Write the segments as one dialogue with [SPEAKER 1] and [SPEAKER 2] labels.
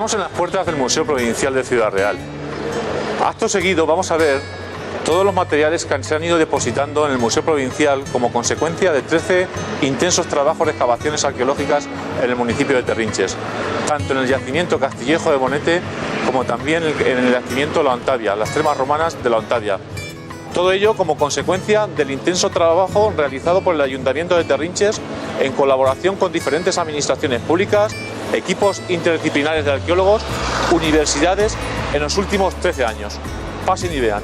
[SPEAKER 1] Estamos en las puertas del Museo Provincial de Ciudad Real. Acto seguido vamos a ver todos los materiales que se han ido depositando en el Museo Provincial como consecuencia de 13 intensos trabajos de excavaciones arqueológicas en el municipio de Terrinches, tanto en el yacimiento Castillejo de Bonete como también en el yacimiento La Ontavia, las termas romanas de La Ontavia. Todo ello como consecuencia del intenso trabajo realizado por el Ayuntamiento de Terrinches en colaboración con diferentes administraciones públicas, equipos interdisciplinares de arqueólogos, universidades en los últimos 13 años. Pasen y vean.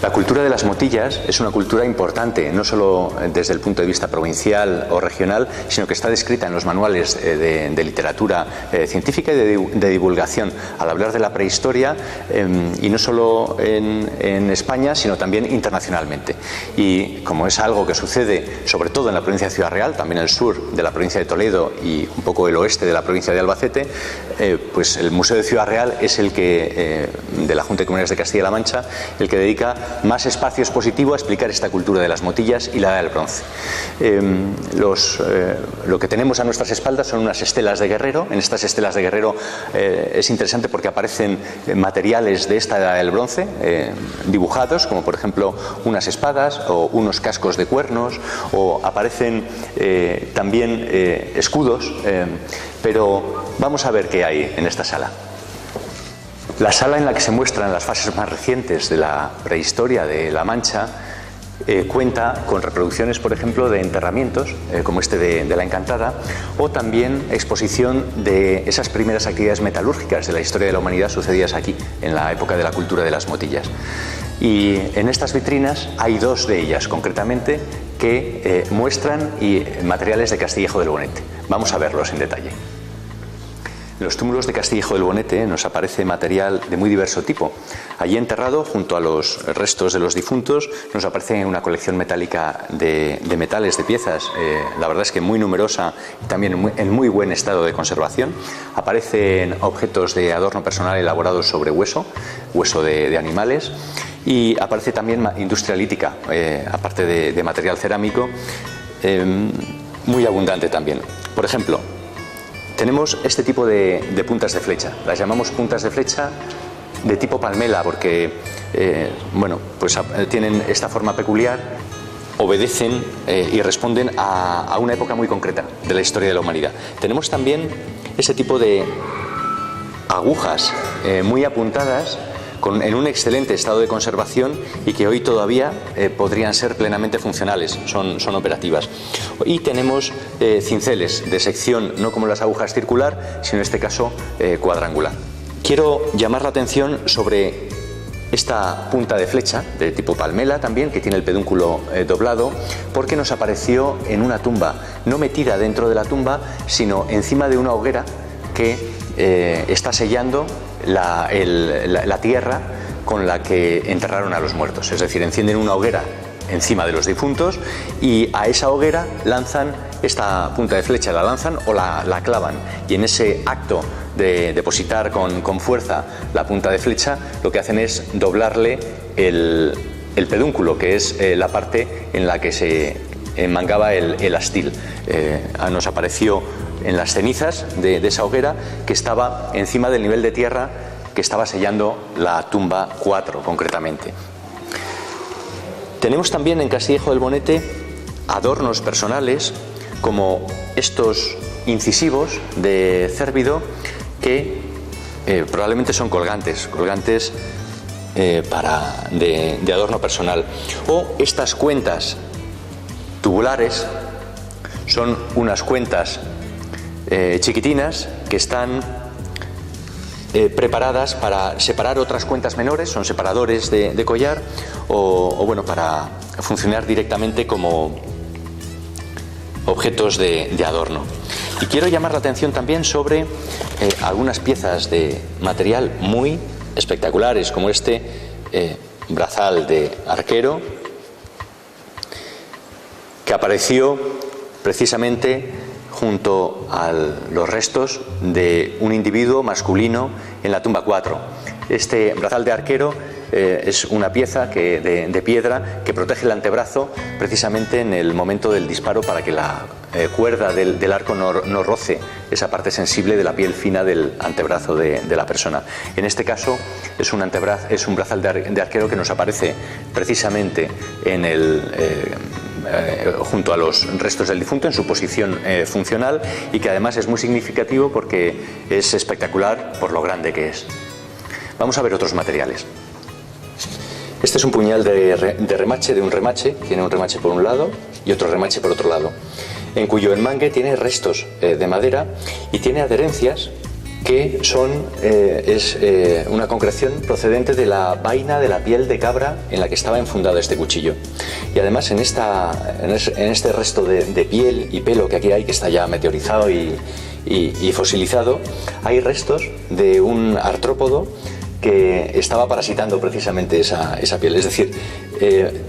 [SPEAKER 2] La cultura de las motillas es una cultura importante, no solo desde el punto de vista provincial o regional, sino que está descrita en los manuales de literatura científica y de divulgación al hablar de la prehistoria, y no solo en España, sino también internacionalmente. Y como es algo que sucede sobre todo en la provincia de Ciudad Real, también el sur de la provincia de Toledo y un poco el oeste de la provincia de Albacete, pues el Museo de Ciudad Real es el que, de la Junta de Comunidades de Castilla-La Mancha, el que dedica más espacio expositivo a explicar esta cultura de las motillas y la del bronce. Lo que tenemos a nuestras espaldas son unas estelas de Guerrero. En estas estelas de Guerrero es interesante porque aparecen materiales de esta edad del bronce dibujados, como por ejemplo unas espadas o unos cascos de cuernos, o aparecen también escudos, pero vamos a ver qué hay en esta sala. La sala en la que se muestran las fases más recientes de la prehistoria de La Mancha cuenta con reproducciones, por ejemplo, de enterramientos, como este de La Encantada, o también exposición de esas primeras actividades metalúrgicas de la historia de la humanidad sucedidas aquí, en la época de la cultura de las motillas. Y en estas vitrinas hay dos de ellas, concretamente, que muestran materiales de Castillejo del Bonete. Vamos a verlos en detalle. En los túmulos de Castillejo del Bonete nos aparece material de muy diverso tipo. Allí enterrado, junto a los restos de los difuntos, nos aparece una colección metálica de metales, de piezas, la verdad es que muy numerosa y también en muy buen estado de conservación. Aparecen objetos de adorno personal elaborados sobre hueso de animales, y aparece también industria lítica, aparte de material cerámico, muy abundante también. Por ejemplo, tenemos este tipo de puntas de flecha. Las llamamos puntas de flecha de tipo palmela porque pues tienen esta forma peculiar, obedecen y responden a una época muy concreta de la historia de la humanidad. Tenemos también este tipo de agujas muy apuntadas, en un excelente estado de conservación y que hoy todavía podrían ser plenamente funcionales, son operativas. Y tenemos cinceles de sección, no como las agujas circular, sino en este caso cuadrangular. Quiero llamar la atención sobre esta punta de flecha de tipo palmela también, que tiene el pedúnculo doblado, porque nos apareció en una tumba, no metida dentro de la tumba, sino encima de una hoguera que está sellando la tierra con la que enterraron a los muertos. Es decir, encienden una hoguera encima de los difuntos y a esa hoguera lanzan esta punta de flecha, la lanzan o la clavan, y en ese acto de depositar con fuerza la punta de flecha, lo que hacen es doblarle el pedúnculo, que es la parte en la que se enmangaba el astil. Nos apareció en las cenizas de esa hoguera, que estaba encima del nivel de tierra que estaba sellando la tumba 4 concretamente. Tenemos también en Castillejo del Bonete adornos personales como estos incisivos de cérvido que probablemente son colgantes de adorno personal, o estas cuentas tubulares. Son unas cuentas chiquitinas que están preparadas para separar otras cuentas menores, son separadores de collar, o bueno, para funcionar directamente como objetos de adorno. Y quiero llamar la atención también sobre algunas piezas de material muy espectaculares, como este brazal de arquero, que apareció precisamente junto a los restos de un individuo masculino en la tumba 4. Este brazal de arquero es una pieza de piedra que protege el antebrazo precisamente en el momento del disparo para que la cuerda del arco no roce esa parte sensible de la piel fina del antebrazo de la persona. En este caso es un brazal de arquero que nos aparece precisamente en junto a los restos del difunto en su posición funcional, y que además es muy significativo porque es espectacular por lo grande que es. Vamos a ver otros materiales. Este es un puñal de remache, de un remache, tiene un remache por un lado y otro remache por otro lado, en cuyo enmangue tiene restos de madera y tiene adherencias que son una concreción procedente de la vaina de la piel de cabra en la que estaba enfundado este cuchillo. Y además en este resto de piel y pelo que aquí hay, que está ya meteorizado y fosilizado, hay restos de un artrópodo que estaba parasitando precisamente esa piel. Es decir,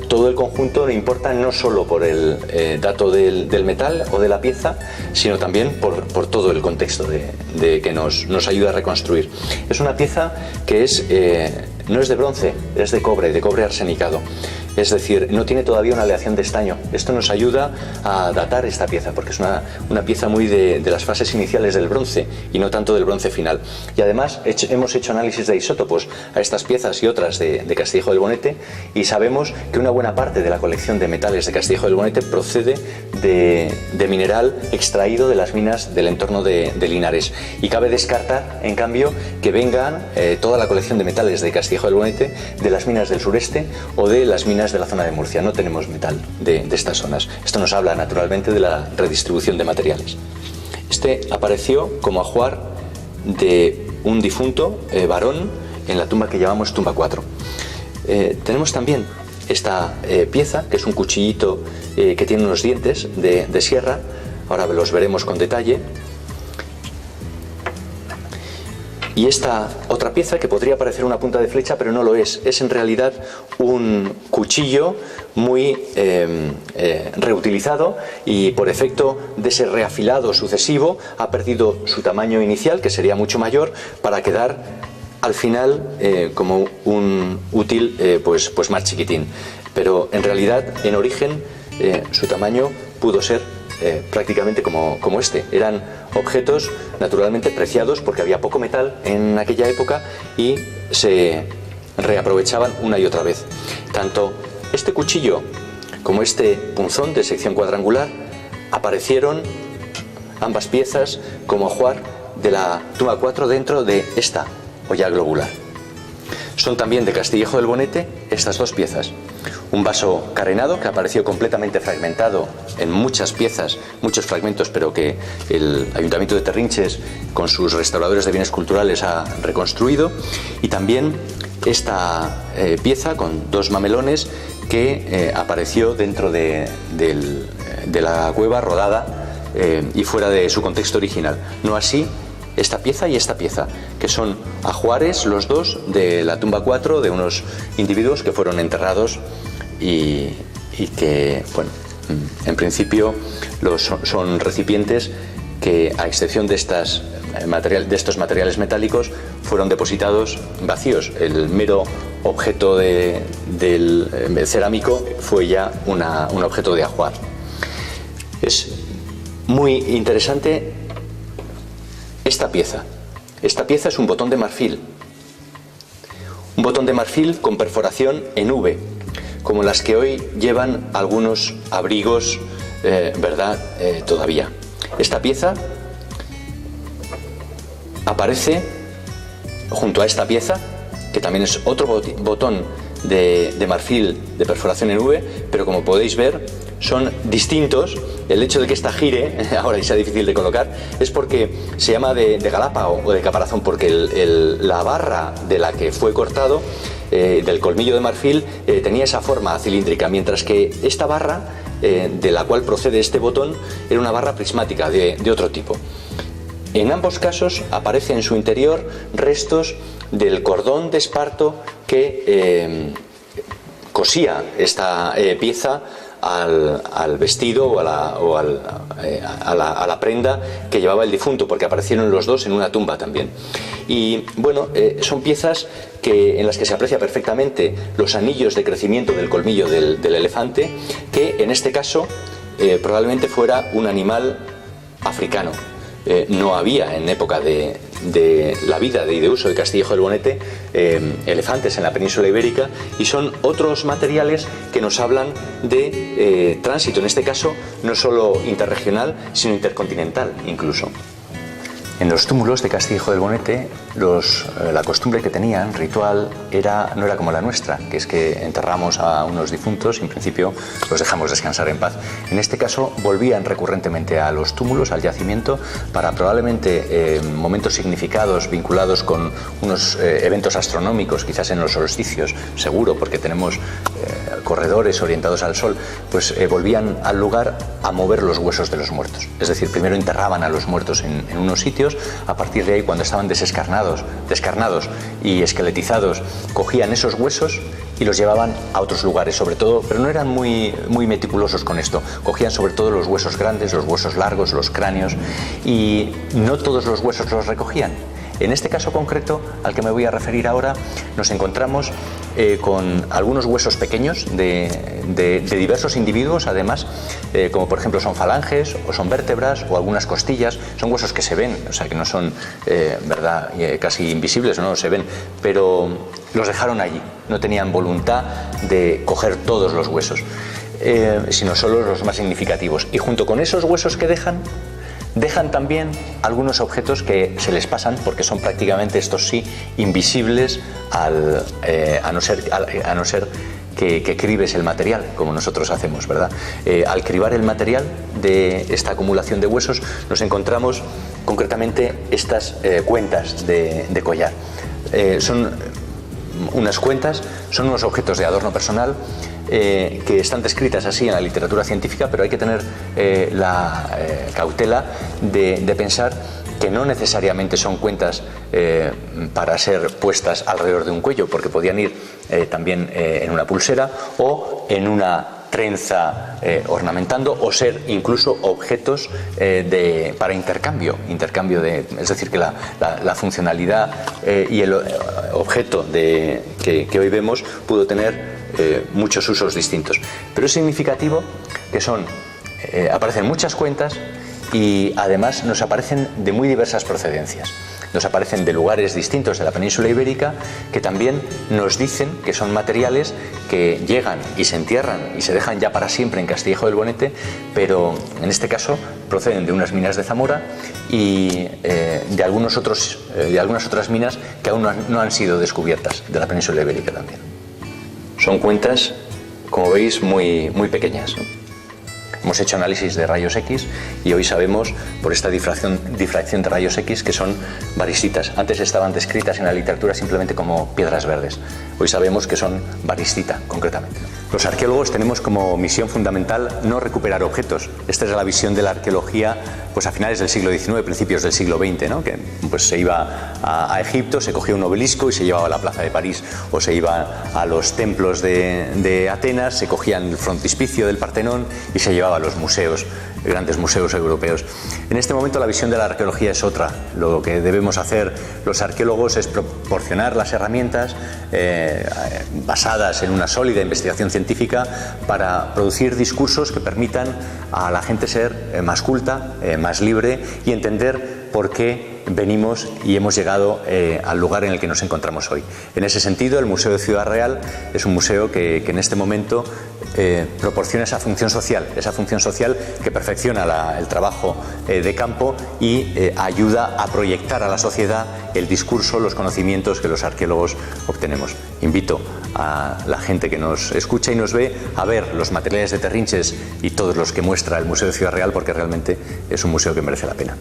[SPEAKER 2] todo el conjunto importa no solo por el dato del metal o de la pieza, sino también por todo el contexto que nos ayuda a reconstruir. Es una pieza que no es de bronce, es de cobre arsenicado. Es decir, no tiene todavía una aleación de estaño. Esto nos ayuda a datar esta pieza, porque es una pieza muy de las fases iniciales del bronce y no tanto del bronce final. Y además hemos hecho análisis de isótopos a estas piezas y otras de Castillejo del Bonete, y sabemos que una buena parte de la colección de metales de Castillejo del Bonete procede de mineral extraído de las minas del entorno de Linares. Y cabe descartar, en cambio, que vengan toda la colección de metales de Castillejo del Bonete de las minas del sureste o de las minas de la zona de Murcia. No tenemos metal de estas zonas. Esto nos habla naturalmente de la redistribución de materiales. Este apareció como ajuar de un difunto varón en la tumba que llamamos tumba 4. Tenemos también esta pieza, que es un cuchillito que tiene unos dientes de sierra. Ahora los veremos con detalle. Y esta otra pieza, que podría parecer una punta de flecha, pero no lo es en realidad un cuchillo muy reutilizado, y por efecto de ese reafilado sucesivo ha perdido su tamaño inicial, que sería mucho mayor, para quedar al final como un útil pues más chiquitín. Pero en realidad, en origen, su tamaño pudo ser prácticamente como este. Eran objetos naturalmente preciados porque había poco metal en aquella época y se reaprovechaban una y otra vez. Tanto este cuchillo como este punzón de sección cuadrangular aparecieron, ambas piezas, como ajuar de la tumba 4 dentro de esta olla globular. Son también de Castillejo del Bonete estas dos piezas. Un vaso carenado que apareció completamente fragmentado en muchas piezas, muchos fragmentos, pero que el Ayuntamiento de Terrinches, con sus restauradores de bienes culturales, ha reconstruido. Y también esta pieza con dos mamelones que apareció dentro de la cueva, rodada y fuera de su contexto original. No así esta pieza y esta pieza, que son ajuares los dos de la tumba 4 de unos individuos que fueron enterrados y que, bueno, en principio son recipientes que, a excepción de estos materiales metálicos, fueron depositados vacíos. El mero objeto del cerámico fue ya un objeto de ajuar. Es muy interesante esta pieza. Esta pieza es un botón de marfil. Un botón de marfil con perforación en V, como las que hoy llevan algunos abrigos, ¿verdad? Todavía. Esta pieza aparece junto a esta pieza, que también es otro botón de marfil de perforación en V, pero como podéis ver son distintos. El hecho de que esta gire ahora y sea difícil de colocar es porque se llama de galapa o de caparazón, porque la barra de la que fue cortado, del colmillo de marfil, tenía esa forma cilíndrica, mientras que esta barra de la cual procede este botón era una barra prismática de otro tipo. En ambos casos aparece en su interior restos del cordón de esparto que cosía esta pieza al vestido o a la prenda que llevaba el difunto, porque aparecieron los dos en una tumba también. Y bueno, son piezas en las que se aprecia perfectamente los anillos de crecimiento del colmillo del elefante, que en este caso probablemente fuera un animal africano. No había en época de la vida y de uso de Castillejo del Bonete elefantes en la península ibérica, y son otros materiales que nos hablan de tránsito, en este caso no solo interregional sino intercontinental incluso. En los túmulos de Castillejo del Bonete, la costumbre que tenían, ritual, no era como la nuestra, que es que enterramos a unos difuntos y en principio los dejamos descansar en paz. En este caso volvían recurrentemente a los túmulos, al yacimiento, para probablemente momentos significados vinculados con unos eventos astronómicos, quizás en los solsticios, seguro, porque tenemos corredores orientados al sol, pues volvían al lugar a mover los huesos de los muertos. Es decir, primero enterraban a los muertos en unos sitios. A partir de ahí, cuando estaban descarnados y esqueletizados, cogían esos huesos y los llevaban a otros lugares, sobre todo, pero no eran muy meticulosos con esto. Cogían sobre todo los huesos grandes, los huesos largos, los cráneos, y no todos los huesos los recogían. En este caso concreto al que me voy a referir ahora, nos encontramos con algunos huesos pequeños de diversos individuos, además, como por ejemplo son falanges o son vértebras o algunas costillas. Son huesos que se ven, o sea que no son casi invisibles, no se ven, pero los dejaron allí. No tenían voluntad de coger todos los huesos, sino solo los más significativos. Y junto con esos huesos que dejan también algunos objetos que se les pasan, porque son prácticamente, estos sí, invisibles a no ser que cribes el material, como nosotros hacemos, ¿verdad? Al cribar el material de esta acumulación de huesos, nos encontramos concretamente estas cuentas de collar. Son unas cuentas, son unos objetos de adorno personal que están descritas así en la literatura científica, pero hay que tener la cautela de pensar que no necesariamente son cuentas para ser puestas alrededor de un cuello, porque podían ir también en una pulsera o en una trenza ornamentando, o ser incluso objetos para intercambio es decir, que la funcionalidad y el objeto que hoy vemos pudo tener muchos usos distintos. Pero es significativo que aparecen muchas cuentas, y además nos aparecen de muy diversas procedencias. Nos aparecen de lugares distintos de la península ibérica, que también nos dicen que son materiales que llegan y se entierran y se dejan ya para siempre en Castillejo del Bonete, pero en este caso proceden de unas minas de Zamora y de algunas otras minas que aún no han sido descubiertas, de la península ibérica también. Son cuentas, como veis, muy pequeñas, ¿no? Hemos hecho análisis de rayos X y hoy sabemos, por esta difracción de rayos X, que son varicitas. Antes estaban descritas en la literatura simplemente como piedras verdes. Hoy sabemos que son varicita, concretamente. Los arqueólogos tenemos como misión fundamental no recuperar objetos. Esta es la visión de la arqueología pues a finales del siglo XIX, principios del siglo XX, ¿no? Que pues se iba a Egipto, se cogía un obelisco y se llevaba a la plaza de París, o se iba a los templos de Atenas, se cogían el frontispicio del Partenón y se llevaba a los museos, grandes museos europeos. En este momento la visión de la arqueología es otra. Lo que debemos hacer los arqueólogos es proporcionar las herramientas basadas en una sólida investigación científica para producir discursos que permitan a la gente ser más culta, más libre, y entender por qué venimos y hemos llegado al lugar en el que nos encontramos hoy. En ese sentido, el Museo de Ciudad Real es un museo que en este momento proporciona esa función social que perfecciona el trabajo de campo y ayuda a proyectar a la sociedad el discurso, los conocimientos que los arqueólogos obtenemos. Invito a la gente que nos escucha y nos ve a ver los materiales de Terrinches y todos los que muestra el Museo de Ciudad Real, porque realmente es un museo que merece la pena.